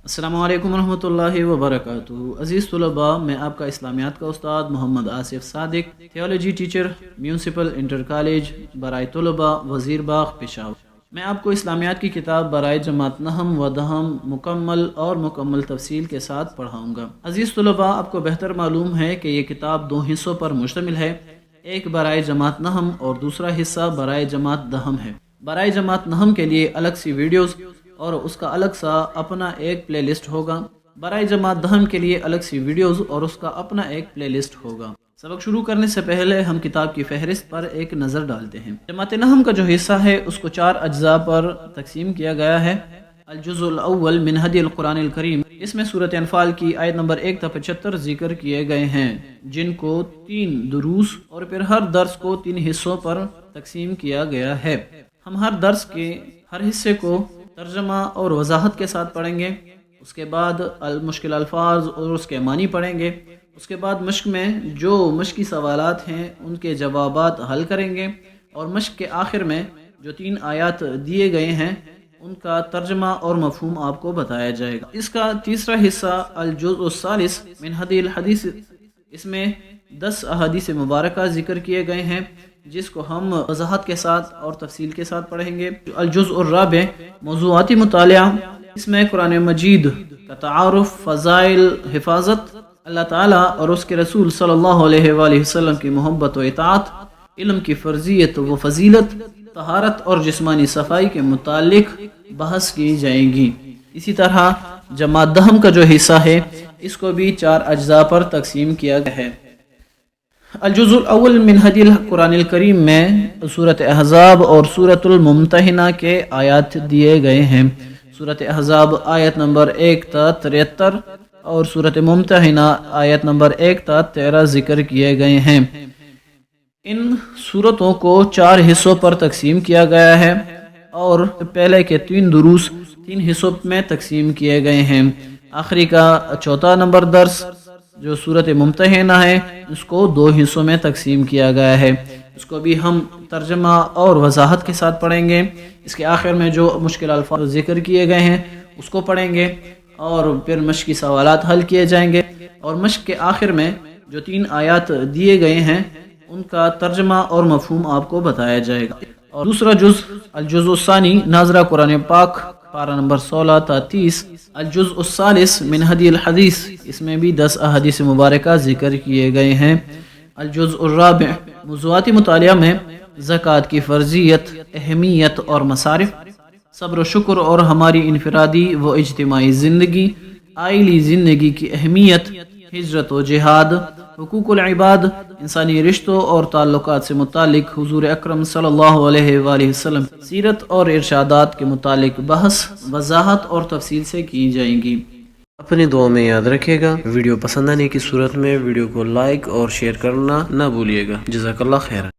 السلام علیکم ورحمۃ اللہ وبرکاتہ۔ عزیز طلباء، میں آپ کا اسلامیات کا استاد Muhammad Asif Sadiq, theology teacher, municipal inter college برائے طلباء، وزیر باغ، پشاور۔ میں آپ کو اسلامیات کی کتاب برائے جماعت نہم و دہم مکمل تفصیل کے ساتھ پڑھاؤں گا۔ عزیز طلباء، آپ کو بہتر معلوم ہے کہ یہ کتاب دو حصوں پر مشتمل ہے، ایک برائے جماعت نہم اور دوسرا حصہ برائے جماعت دہم ہے۔ برائے جماعت نہم کے لیے الگ سی ویڈیوز اور اس کا الگ سا اپنا ایک پلے لسٹ ہوگا۔ برائے جماعت دہم کے لیے الگ سی ویڈیوز اور اس کا اپنا ایک پلے لسٹ ہوگا۔ سبق شروع کرنے سے پہلے ہم کتاب کی فہرست پر ایک نظر ڈالتے ہیں۔ جماعت نہم کا جو حصہ ہے اس کو 4 اجزاء پر تقسیم کیا گیا ہے۔ الجزء الاول من ہدی القرآن الکریم، اس میں سورۃ انفال کی آیت نمبر 1 تا 75 ذکر کیے گئے ہیں، جن کو 3 دروس اور پھر ہر درس کو 3 حصوں پر تقسیم کیا گیا ہے۔ ہم ہر درس کے ہر حصے کو ترجمہ اور وضاحت کے ساتھ پڑھیں گے، اس کے بعد مشکل الفاظ اور اس کے معنی پڑھیں گے، اس کے بعد مشق میں جو مشقی سوالات ہیں ان کے جوابات حل کریں گے، اور مشق کے آخر میں جو 3 آیات دیے گئے ہیں ان کا ترجمہ اور مفہوم آپ کو بتایا جائے گا۔ اس کا تیسرا حصہ الجزء الثالث من ہدی الحدیث، اس میں 10 احادیث مبارکہ ذکر کیے گئے ہیں جس کو ہم وضاحت کے ساتھ اور تفصیل کے ساتھ پڑھیں گے۔ الجزء الرابع موضوعاتی مطالعہ، اس میں قرآن مجید کا تعارف، فضائل، حفاظت، اللہ تعالیٰ اور اس کے رسول صلی اللہ علیہ وآلہ وسلم کی محبت و اطاعت، علم کی فرضیت و فضیلت، طہارت اور جسمانی صفائی کے متعلق بحث کی جائے گی۔ اسی طرح جماعت دہم کا جو حصہ ہے اس کو بھی 4 اجزاء پر تقسیم کیا گیا ہے۔ الجزء الاول من ہدی القرآن الکریم میں سورۃ احزاب اور سورۃ الممتحنہ کے آیات دیے گئے ہیں۔ سورۃ احزاب آیت نمبر 1 تا 73 اور سورۃ ممتحنہ آیت نمبر 1 تا 13 ذکر کیے گئے ہیں۔ ان سورتوں کو 4 حصوں پر تقسیم کیا گیا ہے اور پہلے کے 3 دروس 3 حصوں میں تقسیم کیے گئے ہیں۔ آخری کا 4 نمبر درس جو سورۃ ممتحنہ ہے اس کو 2 حصوں میں تقسیم کیا گیا ہے، اس کو بھی ہم ترجمہ اور وضاحت کے ساتھ پڑھیں گے۔ اس کے آخر میں جو مشکل الفاظ ذکر کیے گئے ہیں اس کو پڑھیں گے اور پھر مشق کی سوالات حل کیے جائیں گے، اور مشق کے آخر میں جو 3 آیات دیے گئے ہیں ان کا ترجمہ اور مفہوم آپ کو بتایا جائے گا۔ اور دوسرا الجزء الثانی ناظرہ قرآن پاک، پارہ نمبر 16 تا 30۔ الجزء الثالث من ہدی الحدیث، اس میں بھی 10 احادیث مبارکہ ذکر کیے گئے ہیں۔ الجزء الرابع موضوعاتی مطالعہ میں زکوٰۃ کی فرضیت، اہمیت اور مصارف، صبر و شکر اور ہماری انفرادی و اجتماعی زندگی، عائلی زندگی کی اہمیت، ہجرت و جہاد، حقوق العباد، انسانی رشتوں اور تعلقات سے متعلق حضور اکرم صلی اللہ علیہ وآلہ وسلم سیرت اور ارشادات کے متعلق بحث، وضاحت اور تفصیل سے کی جائیں گی۔ اپنی دعا میں یاد رکھے گا، ویڈیو پسند آنے کی صورت میں ویڈیو کو لائک اور شیئر کرنا نہ بھولیے گا۔ جزاک اللہ خیر۔